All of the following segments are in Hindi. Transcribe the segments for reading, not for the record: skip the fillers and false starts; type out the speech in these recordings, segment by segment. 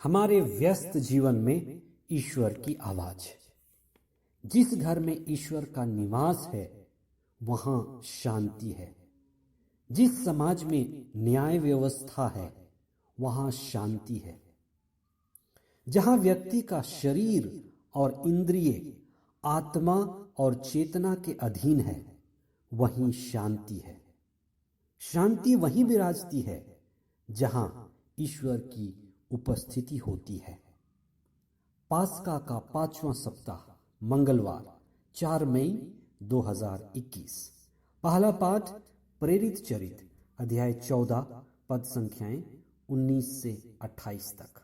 हमारे व्यस्त जीवन में ईश्वर की आवाज। जिस घर में ईश्वर का निवास है वहां शांति है। जिस समाज में न्याय व्यवस्था है वहां शांति है। जहां व्यक्ति का शरीर और इंद्रिय आत्मा और चेतना के अधीन है वहीं शांति है। शांति वहीं विराजती है जहां ईश्वर की उपस्थिति होती है। पास्का का 5वां सप्ताह मंगलवार 4 मई 2021। पहला पाठ प्रेरित चरित अध्याय 14 पद संख्याएं 19 से 28 तक।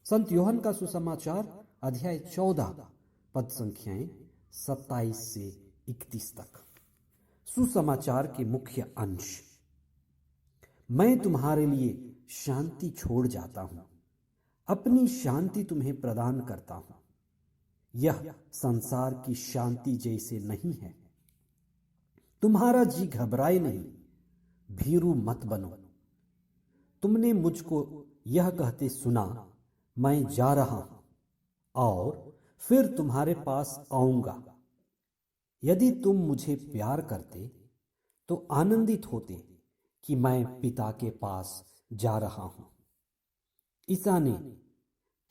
संत योहन का सुसमाचार अध्याय 14 पद संख्याएं 27 से 31 तक। सुसमाचार के मुख्य अंश। मैं तुम्हारे लिए शांति छोड़ जाता हूं, अपनी शांति तुम्हें प्रदान करता हूं। यह संसार की शांति जैसे नहीं है। तुम्हारा जी घबराए नहीं, भीरू मत बनो। तुमने मुझको यह कहते सुना, मैं जा रहा हूं और फिर तुम्हारे पास आऊंगा। यदि तुम मुझे प्यार करते तो आनंदित होते कि मैं पिता के पास जा रहा हूं। ईसा ने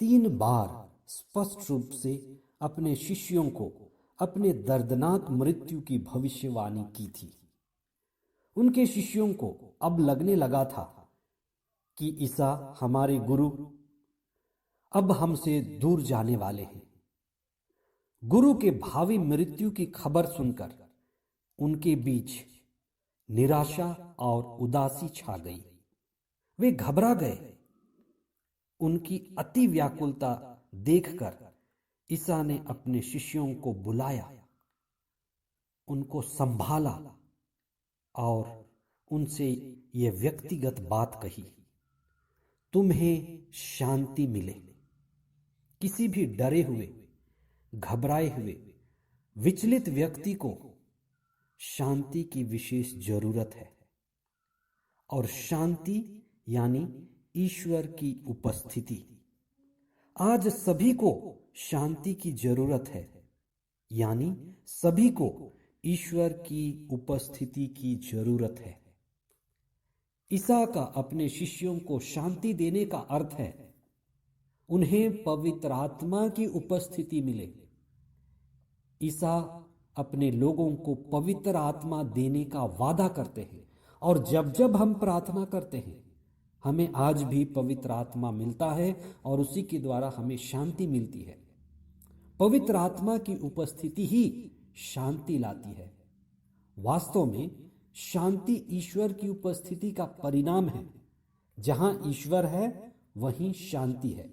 3 बार स्पष्ट रूप से अपने शिष्यों को अपने दर्दनाक मृत्यु की भविष्यवाणी की थी। उनके शिष्यों को अब लगने लगा था कि ईसा हमारे गुरु अब हमसे दूर जाने वाले हैं। गुरु के भावी मृत्यु की खबर सुनकर उनके बीच निराशा और उदासी छा गई। वे घबरा गए। उनकी अति व्याकुलता देखकर ईसा ने अपने शिष्यों को बुलाया, उनको संभाला और उनसे यह व्यक्तिगत बात कही, तुम्हें शांति मिले। किसी भी डरे हुए, घबराए हुए, विचलित व्यक्ति को शांति की विशेष जरूरत है। और शांति यानी ईश्वर की उपस्थिति। आज सभी को शांति की जरूरत है, यानी सभी को ईश्वर की उपस्थिति की जरूरत है। ईसा का अपने शिष्यों को शांति देने का अर्थ है उन्हें पवित्र आत्मा की उपस्थिति मिले। ईसा अपने लोगों को पवित्र आत्मा देने का वादा करते हैं और जब जब हम प्रार्थना करते हैं हमें आज भी पवित्र आत्मा मिलता है और उसी के द्वारा हमें शांति मिलती है। पवित्र आत्मा की उपस्थिति ही शांति लाती है। वास्तव में शांति ईश्वर की उपस्थिति का परिणाम है। जहां ईश्वर है वहीं शांति है।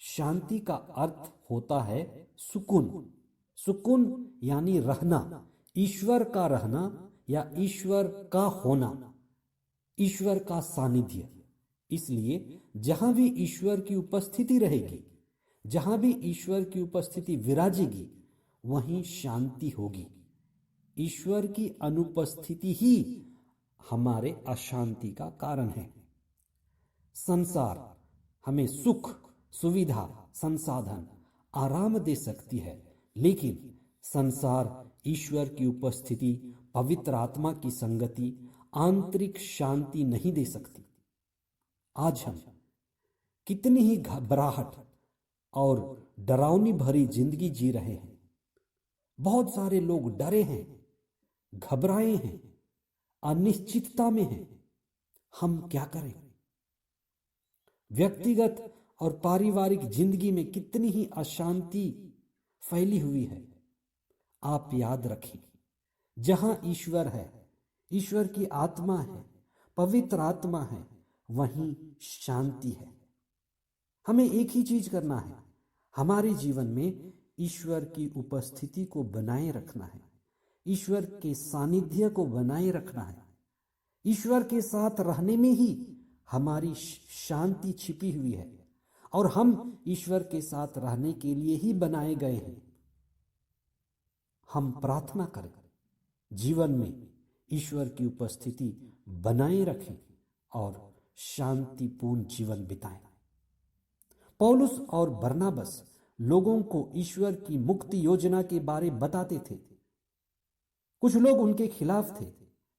शांति का अर्थ होता है सुकून। सुकून यानी रहना, ईश्वर का रहना या ईश्वर का होना, ईश्वर का सानिध्य। इसलिए जहां भी ईश्वर की उपस्थिति रहेगी, जहां भी ईश्वर की उपस्थिति विराजेगी, वहीं शांति होगी। ईश्वर की अनुपस्थिति ही हमारे अशांति का कारण है। संसार हमें सुख, सुविधा, संसाधन, आराम दे सकती है, लेकिन संसार ईश्वर की उपस्थिति, पवित्र आत्मा की संगति, आंतरिक शांति नहीं दे सकती। आज हम कितनी ही घबराहट और डरावनी भरी जिंदगी जी रहे हैं। बहुत सारे लोग डरे हैं, घबराए हैं, अनिश्चितता में हैं। हम क्या करें? व्यक्तिगत और पारिवारिक जिंदगी में कितनी ही अशांति फैली हुई है। आप याद रखें, जहां ईश्वर है, ईश्वर की आत्मा है, पवित्र आत्मा है, वहीं शांति है। हमें एक ही चीज करना है, हमारे जीवन में ईश्वर की उपस्थिति को बनाए रखना है, ईश्वर के सानिध्य को बनाए रखना है। ईश्वर के साथ रहने में ही हमारी शांति छिपी हुई है और हम ईश्वर के साथ रहने के लिए ही बनाए गए हैं। हम प्रार्थना करें, जीवन में ईश्वर की उपस्थिति बनाए रखें और शांतिपूर्ण जीवन बिताएं। पौलुस और बरनाबस लोगों को ईश्वर की मुक्ति योजना के बारे बताते थे। कुछ लोग उनके खिलाफ थे।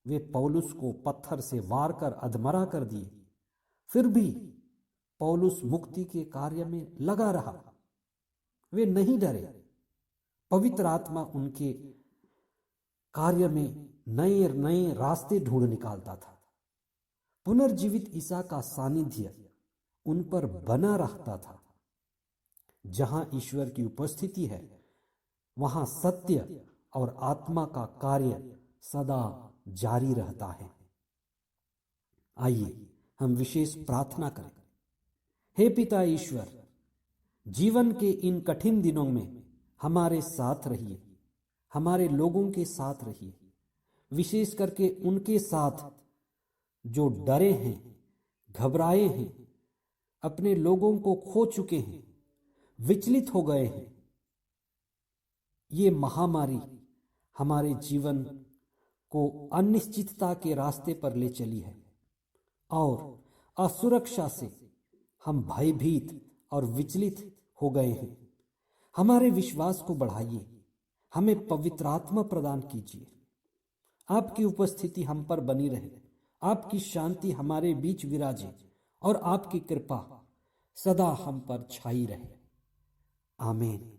वे पौलुस को पत्थर से वार कर अधमरा कर दिए। फिर भी पौलुस मुक्ति के कार्य में लगा रहा। वे नहीं डरे। पवित्र आत्मा उनके कार्य में नए नए रास्ते ढूंढ निकालता था। पुनर्जीवित ईसा का सानिध्य उन पर बना रहता था। जहां ईश्वर की उपस्थिति है, वहां सत्य और आत्मा का कार्य सदा जारी रहता है। आइए हम विशेष प्रार्थना करें। हे पिता ईश्वर, जीवन के इन कठिन दिनों में हमारे साथ रहिए, हमारे लोगों के साथ रहिए, विशेष करके उनके साथ जो डरे हैं, घबराए हैं, अपने लोगों को खो चुके हैं, विचलित हो गए हैं। ये महामारी हमारे जीवन को अनिश्चितता के रास्ते पर ले चली है और असुरक्षा से हम भयभीत और विचलित हो गए हैं। हमारे विश्वास को बढ़ाइए, हमें पवित्र आत्मा प्रदान कीजिए। आपकी उपस्थिति हम पर बनी रहे, आपकी शांति हमारे बीच विराजे और आपकी कृपा सदा हम पर छाई रहे। आमीन।